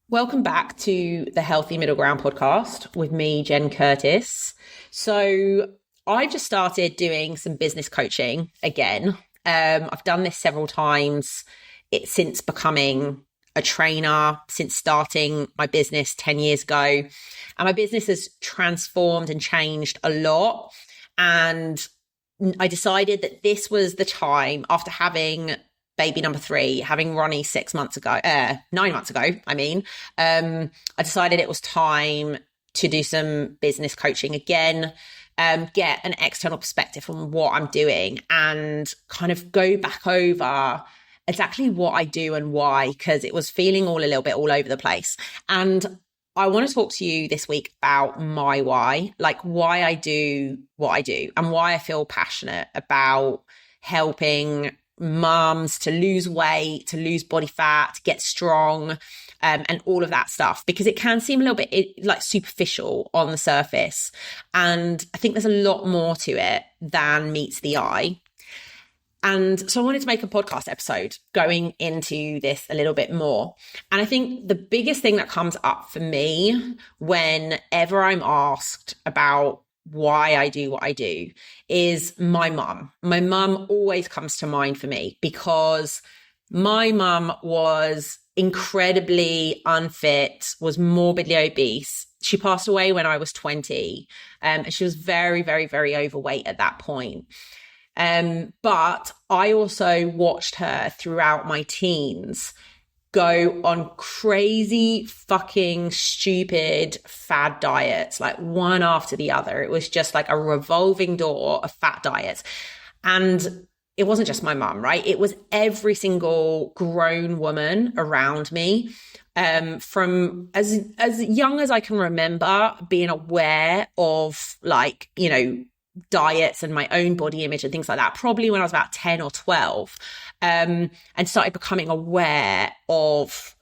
Welcome back to the Healthy Middle Ground podcast with me, Jen Curtis. So, I've just started doing some business coaching again. I've done this several times since becoming a trainer, since starting my business 10 years ago. And my business has transformed and changed a lot. And I decided that this was the time after having baby number 3, having Ronnie 9 months ago, I decided it was time to do some business coaching again, get an external perspective on what I'm doing and kind of go back over exactly what I do and why, because it was feeling all a little bit all over the place. And I want to talk to you this week about my why, like why I do what I do and why I feel passionate about helping mums to lose weight, to lose body fat, to get strong, and all of that stuff, because it can seem a little bit like superficial on the surface. And I think there's a lot more to it than meets the eye. And so I wanted to make a podcast episode going into this a little bit more. And I think the biggest thing that comes up for me whenever I'm asked about why I do what I do is my mum. My mum always comes to mind for me because my mum was incredibly unfit, was morbidly obese. She passed away when I was 20, and she was very, very, very overweight at that point. But I also watched her throughout my teens go on crazy fucking stupid fad diets, like one after the other. It was just like a revolving door of fat diets. And it wasn't just my mum, right? It was every single grown woman around me. From as young as I can remember being aware of, like, you know, diets and my own body image and things like that, probably when I was about 10 or 12, and started becoming aware of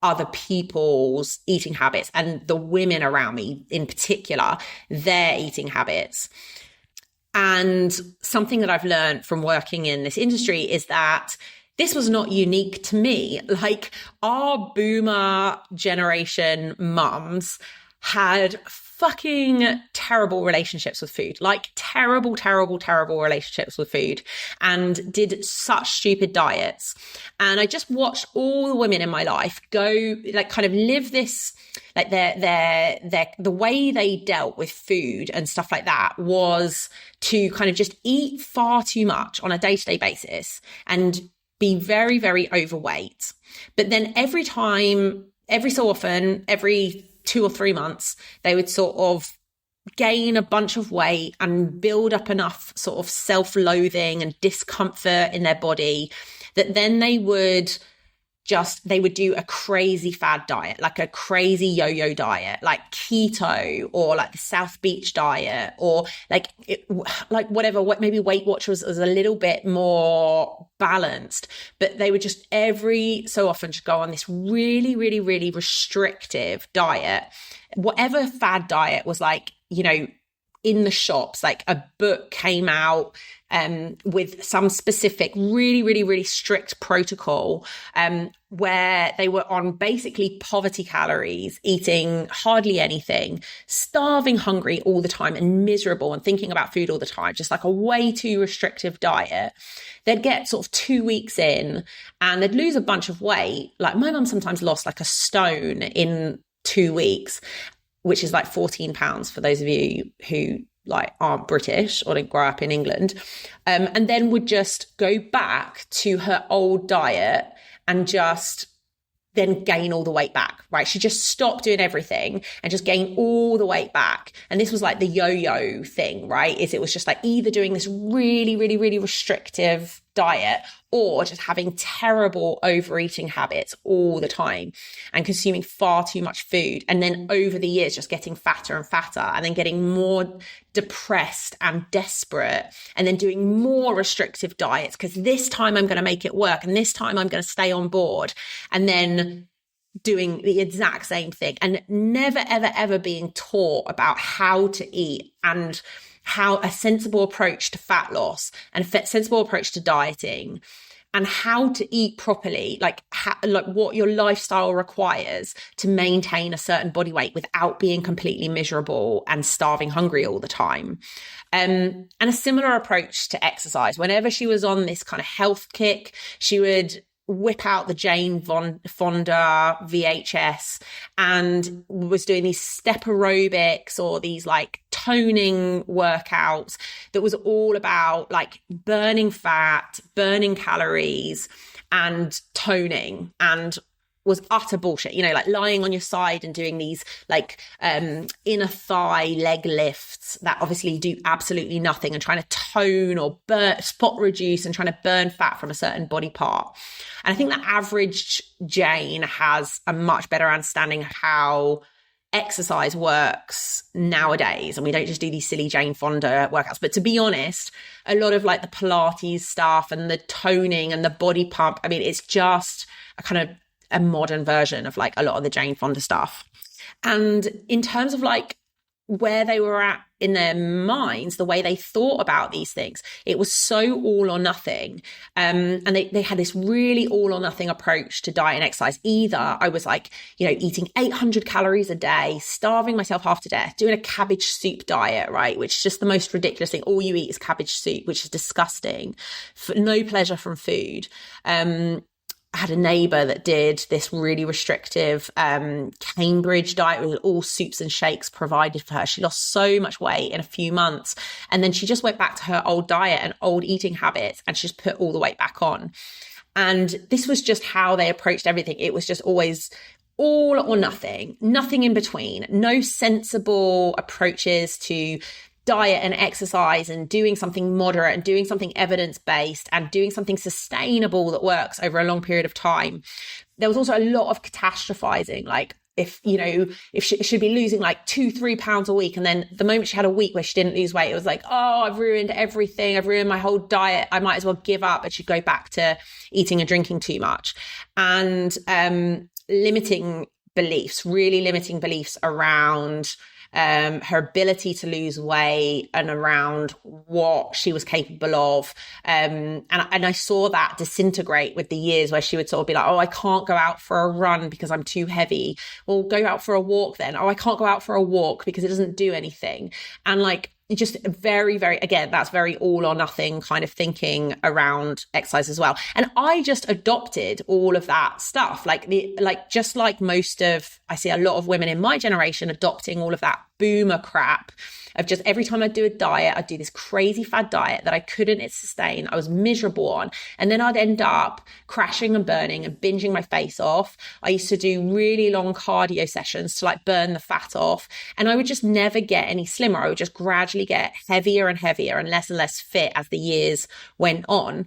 other people's eating habits and the women around me in particular, their eating habits. And something that I've learned from working in this industry is that this was not unique to me. Like, our boomer generation mums had fucking terrible relationships with food, like terrible, terrible, terrible relationships with food, and did such stupid diets. And I just watched all the women in my life go, like, kind of live this, like the way they dealt with food and stuff like that was to kind of just eat far too much on a day-to-day basis and be very, very overweight. But then every so often, every 2 or 3 months, they would sort of gain a bunch of weight and build up enough sort of self-loathing and discomfort in their body that then they would do a crazy fad diet, like a crazy yo-yo diet, like keto or like the South Beach diet, or like whatever, maybe Weight Watchers was a little bit more balanced, but they would just every so often just go on this really, really, really restrictive diet. Whatever fad diet was, like, you know, in the shops, like a book came out with some specific really, really, really strict protocol where they were on basically poverty calories, eating hardly anything, starving hungry all the time and miserable and thinking about food all the time, just like a way too restrictive diet. They'd get sort of 2 weeks in and they'd lose a bunch of weight. Like, my mum sometimes lost like a stone in 2 weeks, which is like 14 pounds for those of you who like aren't British or didn't grow up in England, and then would just go back to her old diet and just then gain all the weight back, right? She just stopped doing everything and just gained all the weight back. And this was like the yo-yo thing, right? It was just like either doing this really, really, really restrictive diet or just having terrible overeating habits all the time and consuming far too much food. And then over the years, just getting fatter and fatter and then getting more depressed and desperate and then doing more restrictive diets because this time I'm going to make it work and this time I'm going to stay on board, and then doing the exact same thing and never, ever, ever being taught about how to eat and how a sensible approach to fat loss and a sensible approach to dieting and how to eat properly, like what your lifestyle requires to maintain a certain body weight without being completely miserable and starving hungry all the time. And a similar approach to exercise. Whenever she was on this kind of health kick, she would whip out the Jane Fonda VHS and was doing these step aerobics or these like toning workouts that was all about like burning fat, burning calories and toning, and was utter bullshit, like lying on your side and doing these like inner thigh leg lifts that obviously do absolutely nothing, and trying to tone or spot reduce and trying to burn fat from a certain body part. And I think the average Jane has a much better understanding of how exercise works nowadays, and we don't just do these silly Jane Fonda workouts. But to be honest, a lot of like the Pilates stuff and the toning and the body pump, I mean, it's just a kind of a modern version of like a lot of the Jane Fonda stuff. And in terms of like where they were at in their minds, the way they thought about these things, it was so all or nothing. And they had this really all or nothing approach to diet and exercise. Either I was like, eating 800 calories a day, starving myself half to death, doing a cabbage soup diet, right? Which is just the most ridiculous thing. All you eat is cabbage soup, which is disgusting. No pleasure from food. I had a neighbor that did this really restrictive Cambridge diet with all soups and shakes provided for her. She lost so much weight in a few months. And then she just went back to her old diet and old eating habits, and she just put all the weight back on. And this was just how they approached everything. It was just always all or nothing, nothing in between, no sensible approaches to diet and exercise and doing something moderate and doing something evidence-based and doing something sustainable that works over a long period of time. There was also a lot of catastrophizing, like if she'd be losing like 2-3 pounds a week, and then the moment she had a week where she didn't lose weight, it was like, oh, I've ruined everything, I've ruined my whole diet, I might as well give up, and she'd go back to eating and drinking too much. And limiting beliefs around her ability to lose weight and around what she was capable of. And I saw that disintegrate with the years, where she would sort of be like, oh, I can't go out for a run because I'm too heavy. Well, go out for a walk then. Oh, I can't go out for a walk because it doesn't do anything. And like, just very, very, again, that's very all or nothing kind of thinking around exercise as well. And I just adopted all of that stuff. Just like I see a lot of women in my generation adopting all of that boomer crap of just every time I'd do a diet, I'd do this crazy fad diet that I couldn't sustain, I was miserable on. And then I'd end up crashing and burning and binging my face off. I used to do really long cardio sessions to like burn the fat off. And I would just never get any slimmer. I would just gradually get heavier and heavier and less fit as the years went on.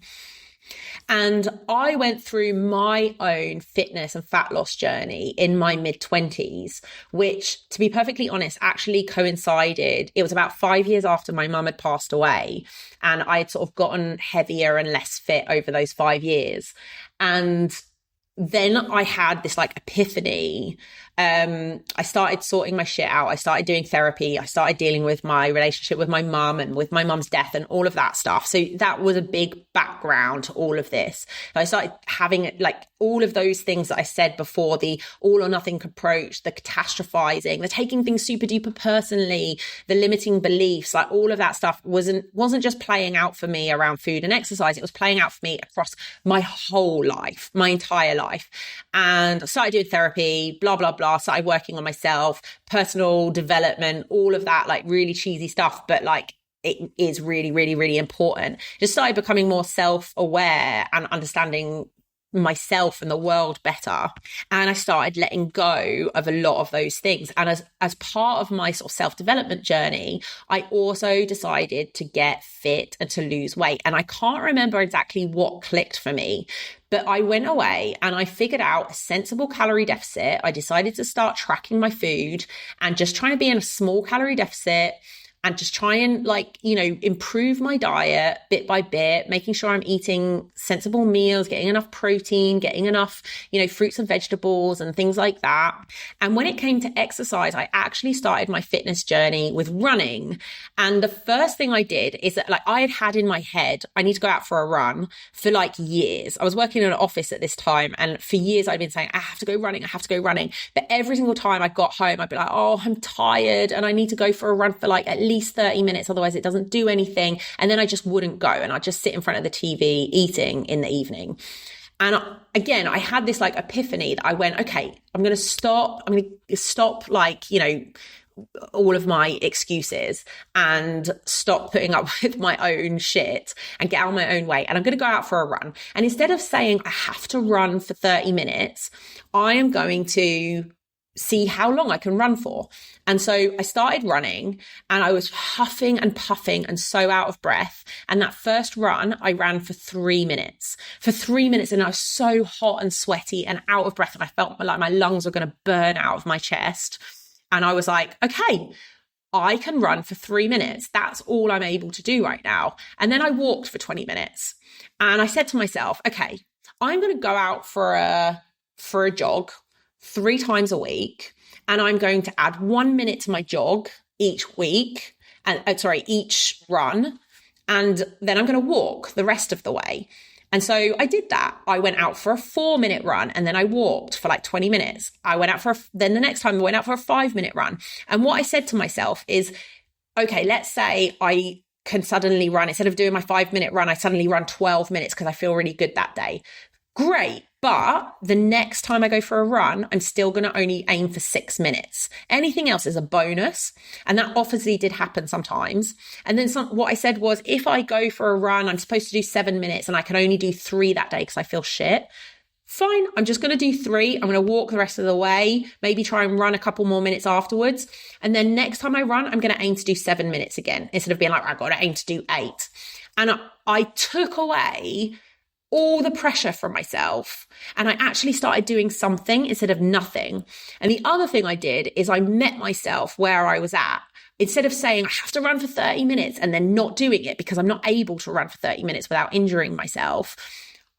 And I went through my own fitness and fat loss journey in my mid-20s, which, to be perfectly honest, actually coincided. It was about 5 years after my mum had passed away, and I had sort of gotten heavier and less fit over those 5 years. And then I had this like epiphany. I started sorting my shit out. I started doing therapy. I started dealing with my relationship with my mum and with my mum's death and all of that stuff. So that was a big background to all of this. So I started having like all of those things that I said before, the all or nothing approach, the catastrophizing, the taking things super duper personally, the limiting beliefs, like all of that stuff wasn't just playing out for me around food and exercise. It was playing out for me across my whole life, my entire life. And I started doing therapy, blah, blah, blah. Started working on myself, personal development, all of that, like really cheesy stuff, but like it is really, really, really important. Just started becoming more self-aware and understanding myself and the world better. And I started letting go of a lot of those things. And as part of my sort of self-development journey, I also decided to get fit and to lose weight. And I can't remember exactly what clicked for me, but I went away and I figured out a sensible calorie deficit. I decided to start tracking my food and just trying to be in a small calorie deficit and just try and improve my diet bit by bit, making sure I'm eating sensible meals, getting enough protein, getting enough, fruits and vegetables and things like that. And when it came to exercise, I actually started my fitness journey with running. And the first thing I did is that I had in my head, I need to go out for a run for years. I was working in an office at this time, and for years I'd been saying, I have to go running. But every single time I got home, I'd be like, oh, I'm tired and I need to go for a run for at least 30 minutes. Otherwise it doesn't do anything. And then I just wouldn't go, and I'd just sit in front of the TV eating in the evening. And again, I had this epiphany that I went, okay, I'm going to stop all of my excuses and stop putting up with my own shit and get out of my own way. And I'm going to go out for a run. And instead of saying I have to run for 30 minutes, I am going to see how long I can run for. And so I started running, and I was huffing and puffing and so out of breath. And that first run, I ran for 3 minutes. And I was so hot and sweaty and out of breath. And I felt like my lungs were going to burn out of my chest. And I was like, okay, I can run for 3 minutes. That's all I'm able to do right now. And then I walked for 20 minutes. And I said to myself, okay, I'm going to go out for a jog 3 times a week. And I'm going to add 1 minute to my jog each week, each run. And then I'm going to walk the rest of the way. And so I did that. I went out for a 4-minute run, and then I walked for 20 minutes. Then the next time I went out for a 5-minute run. And what I said to myself is, okay, let's say I can suddenly run, instead of doing my 5-minute run, I suddenly run 12 minutes because I feel really good that day. Great. But the next time I go for a run, I'm still going to only aim for 6 minutes. Anything else is a bonus. And that obviously did happen sometimes. And then what I said was, if I go for a run, I'm supposed to do 7 minutes and I can only do 3 that day because I feel shit. Fine. I'm just going to do 3. I'm going to walk the rest of the way, maybe try and run a couple more minutes afterwards. And then next time I run, I'm going to aim to do 7 minutes again, instead of being like, I've got to aim to do 8. And I took away all the pressure from myself, and I actually started doing something instead of nothing. And the other thing I did is I met myself where I was at. Instead of saying I have to run for 30 minutes and then not doing it because I'm not able to run for 30 minutes without injuring myself,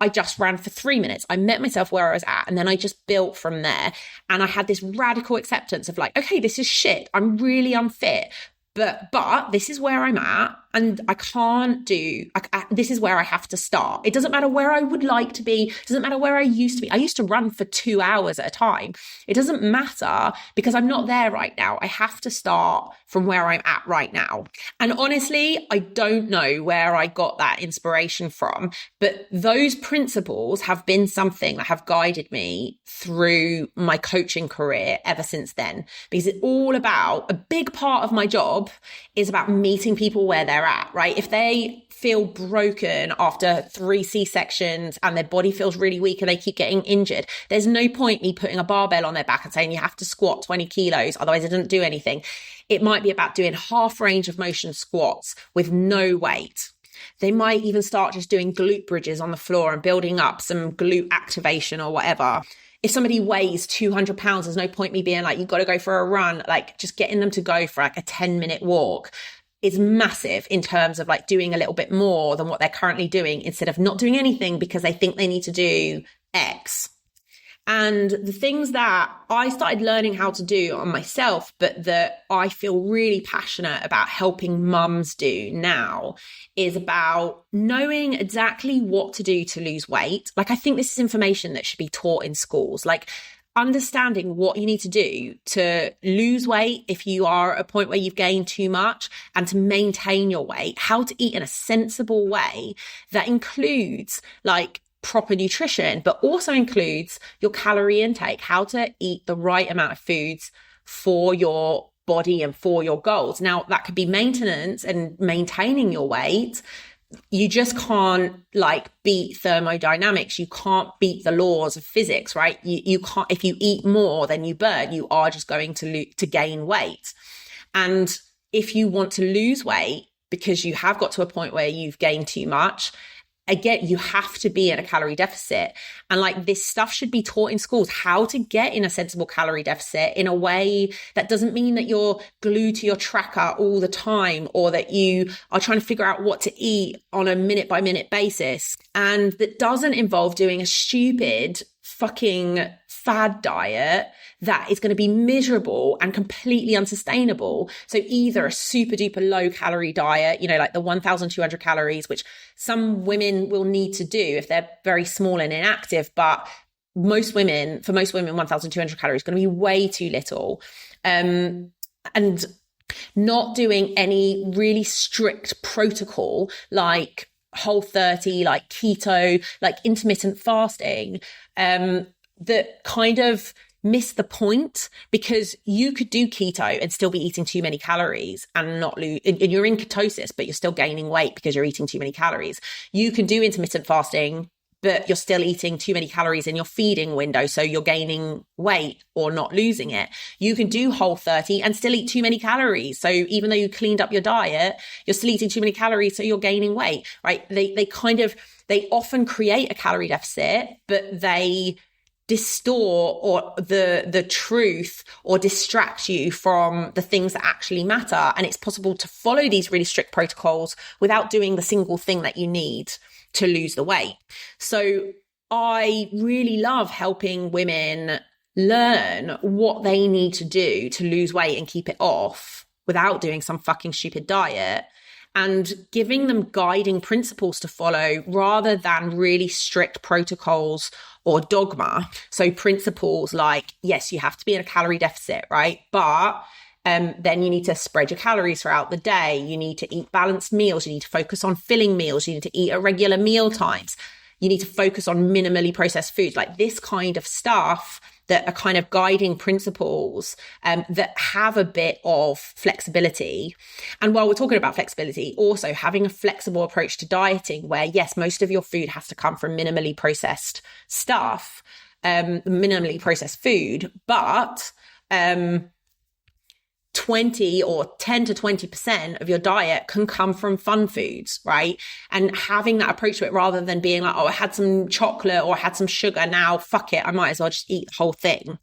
I just ran for 3 minutes. I met myself where I was at, and then I just built from there. And I had this radical acceptance of okay, this is shit. I'm really unfit. But this is where I'm at, and I can't this is where I have to start. It doesn't matter where I would like to be. It doesn't matter where I used to be. I used to run for 2 hours at a time. It doesn't matter because I'm not there right now. I have to start from where I'm at right now. And honestly, I don't know where I got that inspiration from, but those principles have been something that have guided me through my coaching career ever since then, because it's all about, a big part of my job is about meeting people where they're at, right? If they feel broken after 3 C-sections and their body feels really weak and they keep getting injured, there's no point me putting a barbell on their back and saying you have to squat 20 kilos, otherwise it doesn't do anything. It might be about doing half range of motion squats with no weight. They might even start just doing glute bridges on the floor and building up some glute activation or whatever. If somebody weighs 200 pounds, there's no point me being like, you've got to go for a run. Just getting them to go for a 10-minute walk is massive in terms of doing a little bit more than what they're currently doing, instead of not doing anything because they think they need to do X. And the things that I started learning how to do on myself, but that I feel really passionate about helping mums do now, is about knowing exactly what to do to lose weight. I think this is information that should be taught in schools. Understanding what you need to do to lose weight if you are at a point where you've gained too much, and to maintain your weight, how to eat in a sensible way that includes proper nutrition, but also includes your calorie intake, how to eat the right amount of foods for your body and for your goals. Now, that could be maintenance and maintaining your weight. You just can't beat thermodynamics. You can't beat the laws of physics, right? You can't, if you eat more than you burn, you are just going to gain weight. And if you want to lose weight because you have got to a point where you've gained too much, again, you have to be in a calorie deficit. And like this stuff should be taught in schools, how to get in a sensible calorie deficit in a way that doesn't mean that you're glued to your tracker all the time, or that you are trying to figure out what to eat on a minute by minute basis. And that doesn't involve doing a stupid fucking fad diet that is going to be miserable and completely unsustainable. So either a super duper low calorie diet, like the 1,200 calories, which some women will need to do if they're very small and inactive, but for most women, 1,200 calories is going to be way too little. And not doing any really strict protocol like Whole30, like keto, like intermittent fasting, that kind of miss the point, because you could do keto and still be eating too many calories and not lose, and you're in ketosis, but you're still gaining weight because you're eating too many calories. You can do intermittent fasting, but you're still eating too many calories in your feeding window, so you're gaining weight or not losing it. You can do Whole30 and still eat too many calories. So even though you cleaned up your diet, you're still eating too many calories, so you're gaining weight, right? They often create a calorie deficit, but they distort or the truth, or distract you from the things that actually matter. And it's possible to follow these really strict protocols without doing the single thing that you need to lose the weight. So I really love helping women learn what they need to do to lose weight and keep it off without doing some fucking stupid diet, and giving them guiding principles to follow rather than really strict protocols or dogma. So principles like, yes, you have to be in a calorie deficit, right? But then you need to spread your calories throughout the day. You need to eat balanced meals. You need to focus on filling meals. You need to eat at regular meal times. You need to focus on minimally processed foods, like this kind of stuff that are kind of guiding principles that have a bit of flexibility. And while we're talking about flexibility, also having a flexible approach to dieting where, yes, most of your food has to come from minimally processed stuff, minimally processed food, but 20 or 10 to 20% of your diet can come from fun foods, right? And having that approach to it rather than being like, oh, I had some chocolate or I had some sugar, now fuck it, I might as well just eat the whole thing.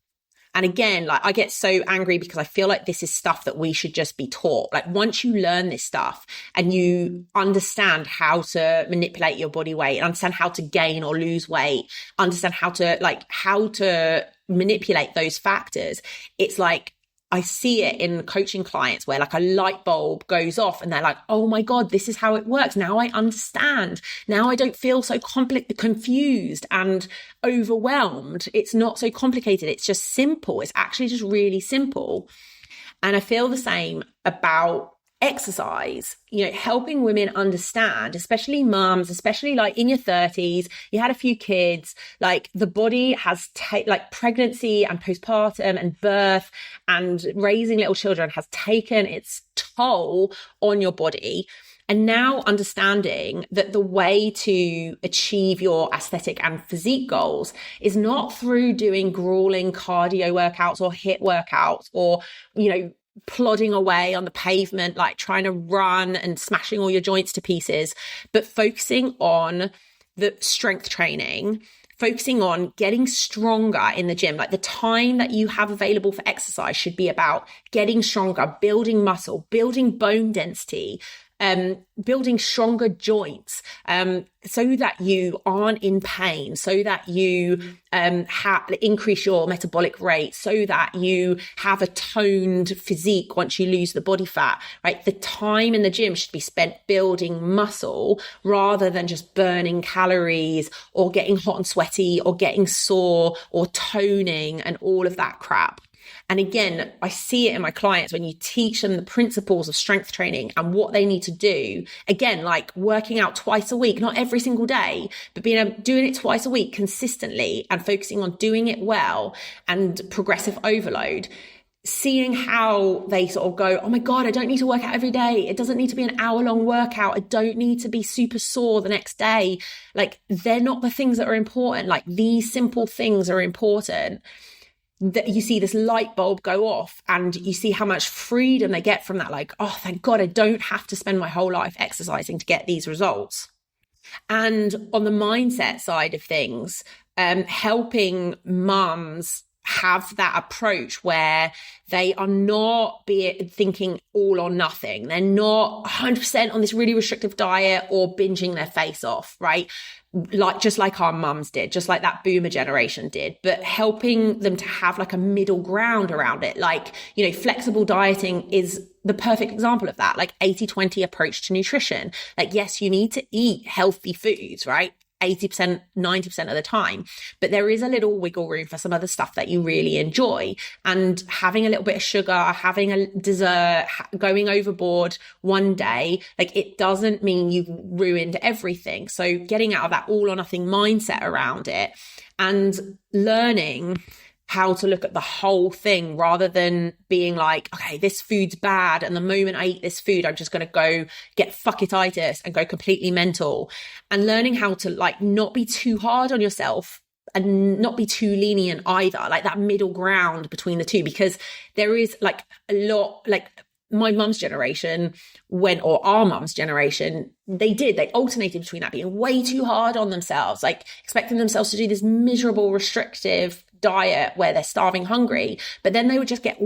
And again, like I get so angry because I feel like this is stuff that we should just be taught. Like once you learn this stuff and you understand how to manipulate your body weight, understand how to gain or lose weight, understand how to manipulate those factors, it's like, I see it in coaching clients where like a light bulb goes off and they're like, oh my God, this is how it works. Now I understand. Now I don't feel so confused and overwhelmed. It's not so complicated. It's just simple. It's actually just really simple. And I feel the same about exercise, helping women understand, especially mums, especially like in your 30s, you had a few kids, like the body has like pregnancy and postpartum and birth and raising little children has taken its toll on your body. And now understanding that the way to achieve your aesthetic and physique goals is not through doing grueling cardio workouts or HIIT workouts or, plodding away on the pavement, like trying to run and smashing all your joints to pieces, but focusing on the strength training, focusing on getting stronger in the gym. Like the time that you have available for exercise should be about getting stronger, building muscle, building bone density, building stronger joints, so that you aren't in pain, so that you increase your metabolic rate, so that you have a toned physique once you lose the body fat, right? The time in the gym should be spent building muscle rather than just burning calories or getting hot and sweaty or getting sore or toning and all of that crap. And again, I see it in my clients when you teach them the principles of strength training and what they need to do. Again, like working out twice a week, not every single day, but doing it twice a week consistently and focusing on doing it well and progressive overload. Seeing how they sort of go, oh my God, I don't need to work out every day. It doesn't need to be an hour-long workout. I don't need to be super sore the next day. Like they're not the things that are important. Like these simple things are important. That you see this light bulb go off and you see how much freedom they get from that. Like, oh, thank God, I don't have to spend my whole life exercising to get these results. And on the mindset side of things, helping mums have that approach where they are not thinking all or nothing. They're not 100% on this really restrictive diet or binging their face off, right? Just like our mums did, just like that boomer generation did, but helping them to have like a middle ground around it. Like, flexible dieting is the perfect example of that, like 80-20 approach to nutrition. Like, yes, you need to eat healthy foods, right? 80%, 90% of the time, but there is a little wiggle room for some other stuff that you really enjoy. And having a little bit of sugar, having a dessert, going overboard one day, like, it doesn't mean you've ruined everything. So getting out of that all or nothing mindset around it and learning how to look at the whole thing rather than being like, okay, this food's bad, and the moment I eat this food, I'm just going to go get fuckititis and go completely mental. And learning how to like not be too hard on yourself and not be too lenient either, like that middle ground between the two, because there is like a lot, like my mum's generation or our mum's generation, they alternated between that being way too hard on themselves, like expecting themselves to do this miserable, restrictive diet where they're starving hungry, but then they would just get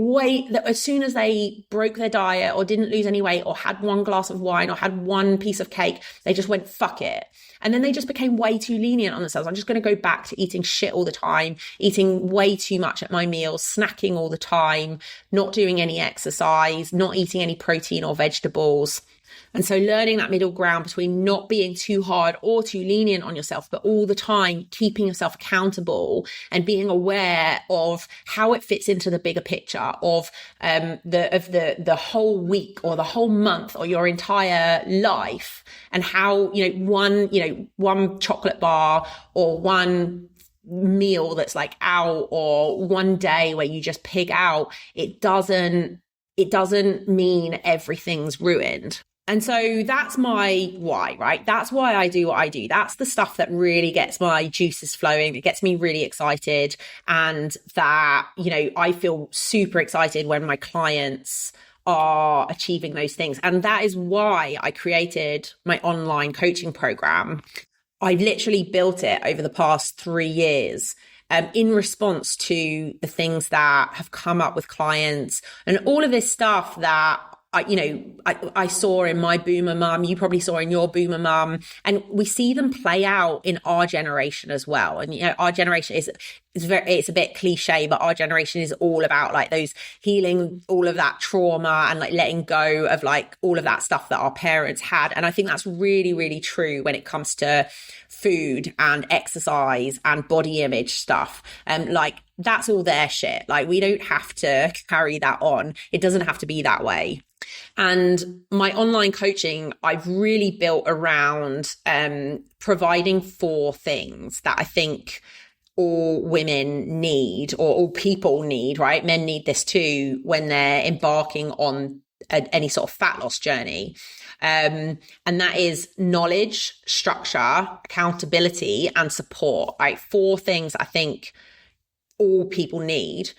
as soon as they broke their diet or didn't lose any weight or had one glass of wine or had one piece of cake, they just went, fuck it. And then they just became way too lenient on themselves. I'm just going to go back to eating shit all the time, eating way too much at my meals, snacking all the time, not doing any exercise, not eating any protein or vegetables. And so learning that middle ground between not being too hard or too lenient on yourself, but all the time keeping yourself accountable and being aware of how it fits into the bigger picture of the whole week or the whole month or your entire life, and how, one chocolate bar or one meal that's like out or one day where you just pig out, it doesn't mean everything's ruined. And so that's my why, right? That's why I do what I do. That's the stuff that really gets my juices flowing. It gets me really excited. And that, I feel super excited when my clients are achieving those things. And that is why I created my online coaching program. I literally built it over the past 3 years. In response to the things that have come up with clients and all of this stuff that I saw in my boomer mum, you probably saw in your boomer mum, and we see them play out in our generation as well. And, our generation it's a bit cliche, but our generation is all about like those healing all of that trauma and like letting go of like all of that stuff that our parents had. And I think that's really, really true when it comes to food and exercise and body image stuff. Like that's all their shit. Like we don't have to carry that on. It doesn't have to be that way. And my online coaching, I've really built around providing 4 things that I think all women need, or all people need, right? Men need this too when they're embarking on any sort of fat loss journey. And that is knowledge, structure, accountability, and support, right? 4 things I think all people need.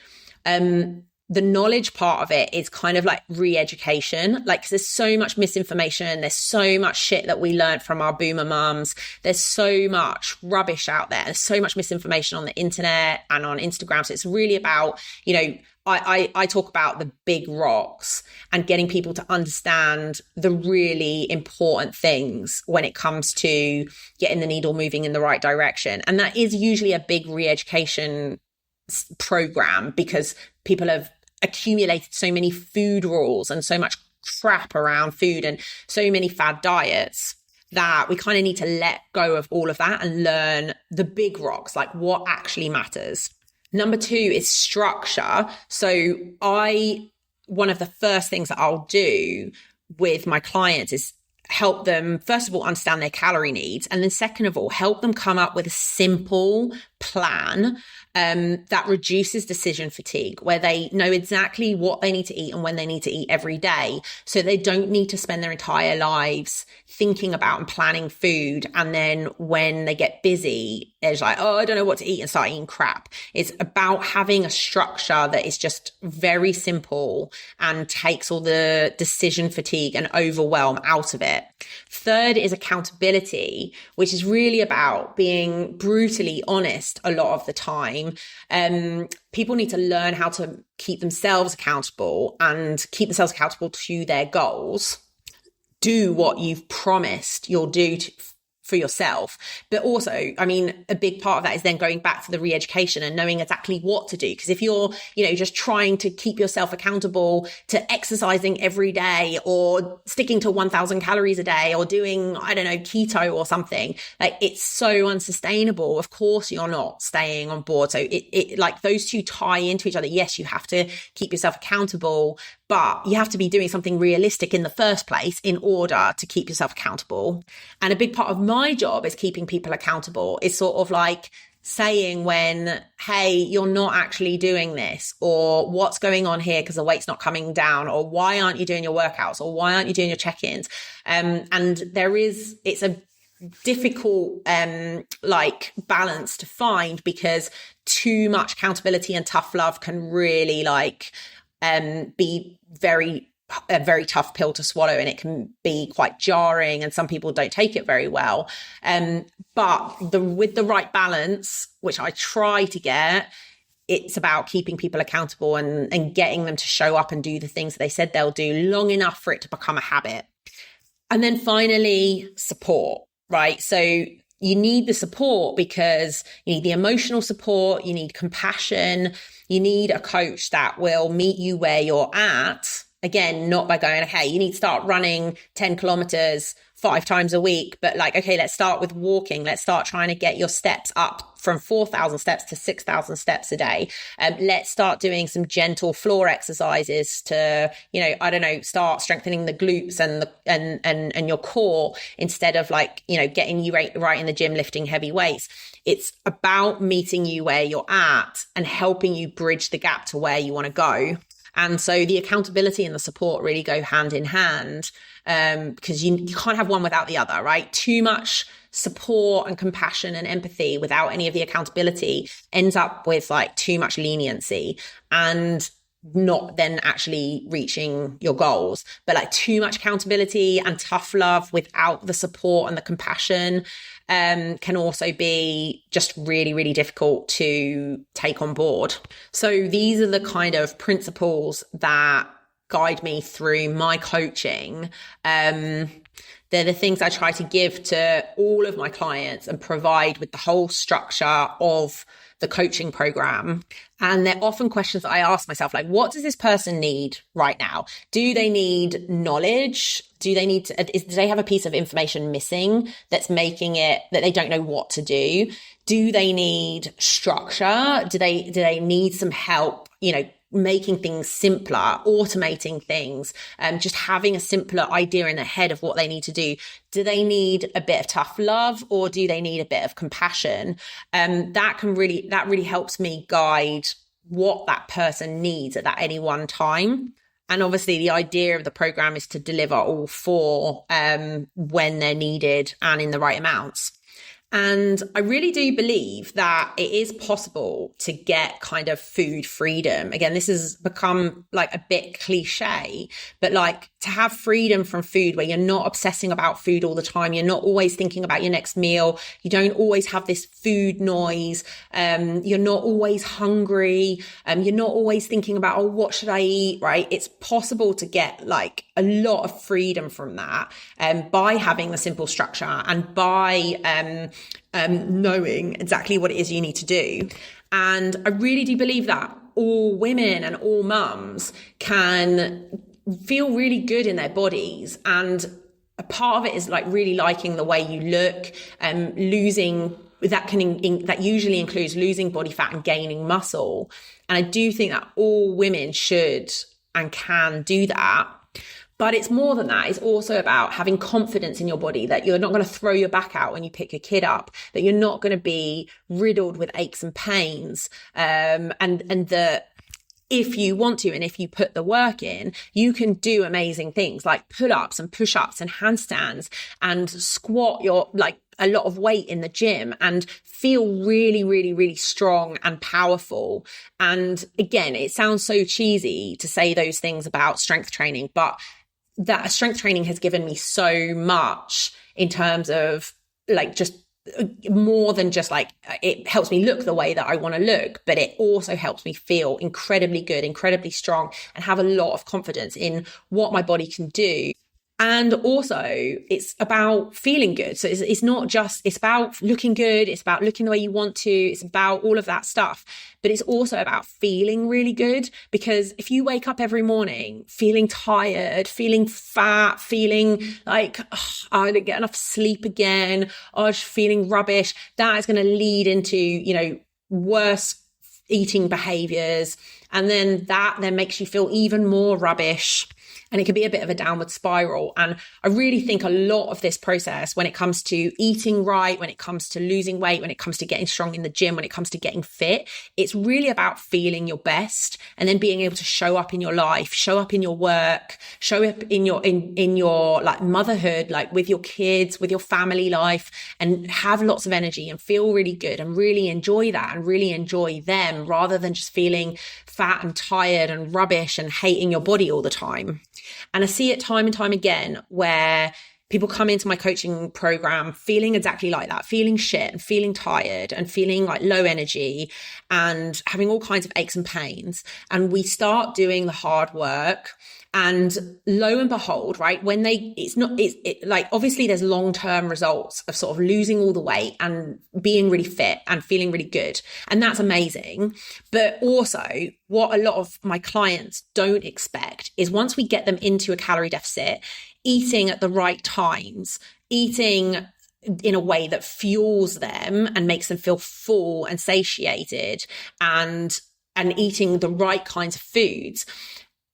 The knowledge part of it is kind of like re-education, like 'cause there's so much misinformation. There's so much shit that we learned from our boomer mums. There's so much rubbish out there. There's so much misinformation on the internet and on Instagram. So it's really about, I talk about the big rocks and getting people to understand the really important things when it comes to getting the needle moving in the right direction. And that is usually a big re-education program because people have accumulated so many food rules and so much crap around food and so many fad diets that we kind of need to let go of all of that and learn the big rocks, like what actually matters. Number 2 is structure. So one of the first things that I'll do with my clients is help them, first of all, understand their calorie needs. And then second of all, help them come up with a simple plan that reduces decision fatigue, where they know exactly what they need to eat and when they need to eat every day. So they don't need to spend their entire lives thinking about and planning food. And then when they get busy, they're just like, oh, I don't know what to eat, and start eating crap. It's about having a structure that is just very simple and takes all the decision fatigue and overwhelm out of it. Third is accountability, which is really about being brutally honest a lot of the time. People need to learn how to keep themselves accountable and keep themselves accountable to their goals. Do what you've promised you'll do for yourself. But also, I mean, a big part of that is then going back to the re-education and knowing exactly what to do. Because if you're, just trying to keep yourself accountable to exercising every day or sticking to 1,000 calories a day or doing, I don't know, keto or something, like it's so unsustainable. Of course, you're not staying on board. So it like those two tie into each other. Yes, you have to keep yourself accountable, but you have to be doing something realistic in the first place in order to keep yourself accountable. And a big part of my job is keeping people accountable is sort of like saying when, hey, you're not actually doing this, or what's going on here because the weight's not coming down, or why aren't you doing your workouts, or why aren't you doing your check-ins? And it's a difficult like balance to find, because too much accountability and tough love can really like be a very tough pill to swallow, and it can be quite jarring, and some people don't take it very well. But with the right balance, which I try to get, it's about keeping people accountable and getting them to show up and do the things that they said they'll do long enough for it to become a habit. And then finally, support, right? So you need the support because you need the emotional support, you need compassion, you need a coach that will meet you where you're at. Again, not by going, hey, you need to start running 10 kilometers 5 times a week, but like, okay, let's start with walking. Let's start trying to get your steps up from 4,000 steps to 6,000 steps a day. Let's start doing some gentle floor exercises to, start strengthening the glutes and your core instead of like, getting you right in the gym, lifting heavy weights. It's about meeting you where you're at and helping you bridge the gap to where you want to go. And so the accountability and the support really go hand in hand, because you can't have one without the other, right? Too much support and compassion and empathy without any of the accountability ends up with like too much leniency and not then actually reaching your goals. But like too much accountability and tough love without the support and the compassion can also be just really, really difficult to take on board. So these are the kind of principles that guide me through my coaching. They're the things I try to give to all of my clients and provide with the whole structure of the coaching program. And they're often questions that I ask myself, like, what does this person need right now? Do they need knowledge? Do they have a piece of information missing that's making it that they don't know what to do? Do they need structure? Do they need some help, making things simpler, automating things, just having a simpler idea in their head of what they need to do? Do they need a bit of tough love, or do they need a bit of compassion? That really helps me guide what that person needs at that any one time. And obviously the idea of the program is to deliver all four when they're needed and in the right amounts. And I really do believe that it is possible to get kind of food freedom. Again, this has become like a bit cliche, but like to have freedom from food where you're not obsessing about food all the time. You're not always thinking about your next meal. You don't always have this food noise. You're not always hungry. You're not always thinking about, oh, what should I eat? Right? It's possible to get like a lot of freedom from that by having the simple structure and by knowing exactly what it is you need to do. And I really do believe that all women and all mums can feel really good in their bodies. And a part of it is like really liking the way you look, losing that usually includes losing body fat and gaining muscle. And I do think that all women should and can do that. But it's more than that. It's also about having confidence in your body, that you're not going to throw your back out when you pick a kid up, that you're not going to be riddled with aches and pains, and that if you want to, and if you put the work in, you can do amazing things like pull-ups and push-ups and handstands and squat a lot of weight in the gym and feel really, really, really strong and powerful. And again, it sounds so cheesy to say those things about strength training, but that strength training has given me so much in terms of like just more than just like it helps me look the way that I want to look, but it also helps me feel incredibly good, incredibly strong, and have a lot of confidence in what my body can do. And also it's about feeling good. So it's not just, it's about looking good. It's about looking the way you want to. It's about all of that stuff, but it's also about feeling really good. Because if you wake up every morning feeling tired, feeling fat, feeling like, oh, I didn't get enough sleep again, or just feeling rubbish, that is going to lead into, worse eating behaviors. And then that then makes you feel even more rubbish. And it can be a bit of a downward spiral. And I really think a lot of this process, when it comes to eating right, when it comes to losing weight, when it comes to getting strong in the gym, when it comes to getting fit, it's really about feeling your best and then being able to show up in your life, show up in your work, show up in your like motherhood, like with your kids, with your family life, and have lots of energy and feel really good and really enjoy that and really enjoy them, rather than just feeling fat and tired and rubbish and hating your body all the time. And I see it time and time again where people come into my coaching program feeling exactly like that, feeling shit and feeling tired and feeling like low energy and having all kinds of aches and pains. And we start doing the hard work. And lo and behold, right, when it's like, obviously there's long-term results of sort of losing all the weight and being really fit and feeling really good. And that's amazing. But also what a lot of my clients don't expect is once we get them into a calorie deficit, eating at the right times, eating in a way that fuels them and makes them feel full and satiated, and eating the right kinds of foods.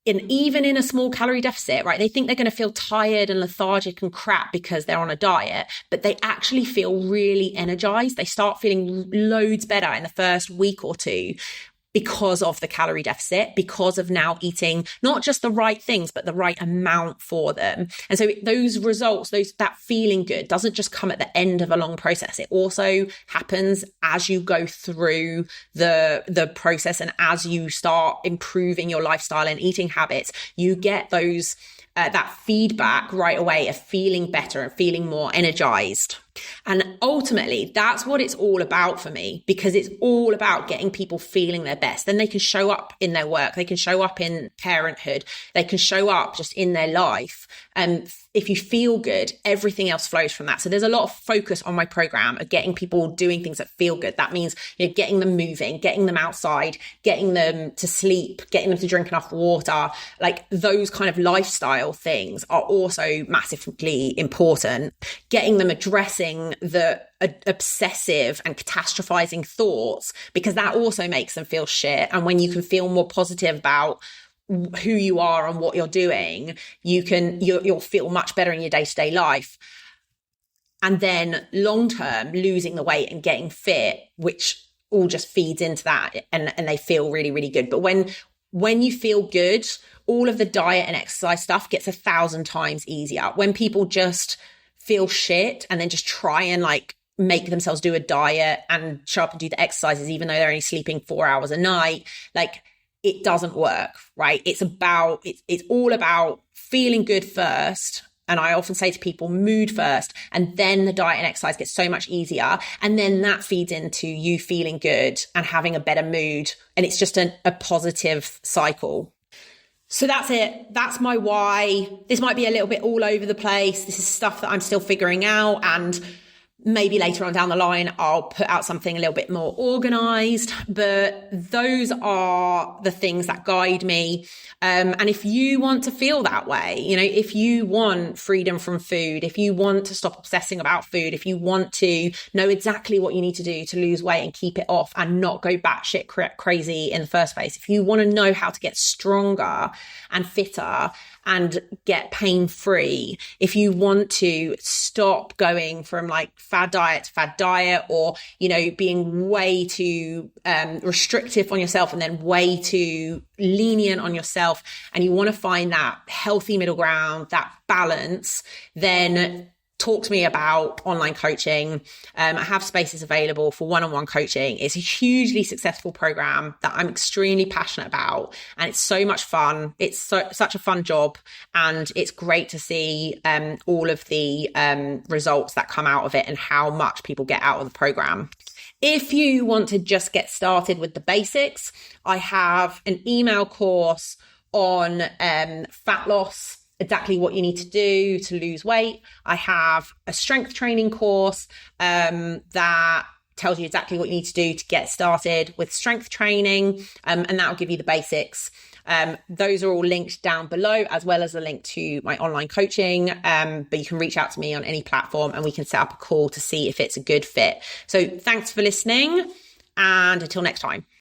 And even in a small calorie deficit, right, they think they're going to feel tired and lethargic and crap because they're on a diet, but they actually feel really energized. They start feeling loads better in the first week or two because of the calorie deficit, because of now eating not just the right things, but the right amount for them. And so those results, that feeling good doesn't just come at the end of a long process. It also happens as you go through the process, and as you start improving your lifestyle and eating habits, you get those that feedback right away of feeling better and feeling more energized. And ultimately, that's what it's all about for me, because it's all about getting people feeling their best. Then they can show up in their work, they can show up in parenthood, they can show up just in their life. And if you feel good, everything else flows from that. So there's a lot of focus on my program of getting people doing things that feel good. That means getting them moving, getting them outside, getting them to sleep, getting them to drink enough water. Like those kind of lifestyle things are also massively important. Getting them addressing the obsessive and catastrophizing thoughts, because that also makes them feel shit. And when you can feel more positive about who you are and what you're doing, you'll feel much better in your day-to-day life. And then long-term, losing the weight and getting fit, which all just feeds into that, and they feel really, really good. But when you feel good, all of the diet and exercise stuff gets 1,000 times easier. When people just feel shit and then just try and like make themselves do a diet and show up and do the exercises, even though they're only sleeping 4 hours a night, like it doesn't work, right? It's all about feeling good first. And I often say to people, mood first, and then the diet and exercise gets so much easier. And then that feeds into you feeling good and having a better mood. And it's just a positive cycle. So that's it. That's my why. This might be a little bit all over the place. This is stuff that I'm still figuring out, and maybe later on down the line, I'll put out something a little bit more organized, but those are the things that guide me. And if you want to feel that way, if you want freedom from food, if you want to stop obsessing about food, if you want to know exactly what you need to do to lose weight and keep it off and not go batshit crazy in the first place, if you want to know how to get stronger and fitter and get pain-free, if you want to stop going from like fad diet to fad diet, or, being way too restrictive on yourself and then way too lenient on yourself, and you want to find that healthy middle ground, that balance, then talk to me about online coaching. I have spaces available for one-on-one coaching. It's a hugely successful program that I'm extremely passionate about, and it's so much fun. It's such a fun job, and it's great to see all of the results that come out of it and how much people get out of the program. If you want to just get started with the basics, I have an email course on fat loss, exactly what you need to do to lose weight. I have a strength training course that tells you exactly what you need to do to get started with strength training, and that will give you the basics. Those are all linked down below, as well as a link to my online coaching. But you can reach out to me on any platform and we can set up a call to see if it's a good fit. So thanks for listening, and until next time.